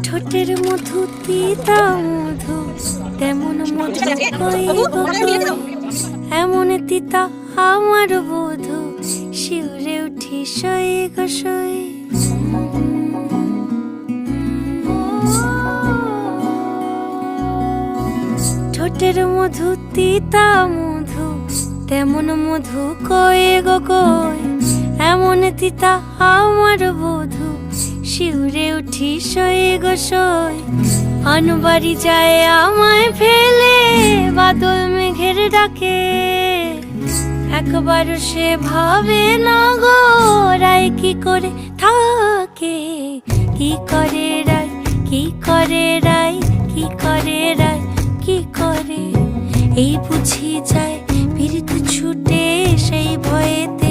ঠোঁটের মধু তিতা মধু, তেমন মধু কইব কই, এমন তিতা আমার বধূ, শিউরে উঠি সই গো সই। ঠোঁটের মধু তিতা মধু, তেমন মধু কই গো কই, এমন তিতা আমার বধূ, শিউরে উঠি সই গো সই। আনবাড়ি যায় আমায় ফেলে বাদল মেঘের ডাকে, একবারও সে ভাবে না গো রায় কি করে থাকে। কি করে রায়, কি করে রায়, কি করে রায়, কি করে, এই বুঝি যায় পীড়িত ছুটে সেই ভয়েতে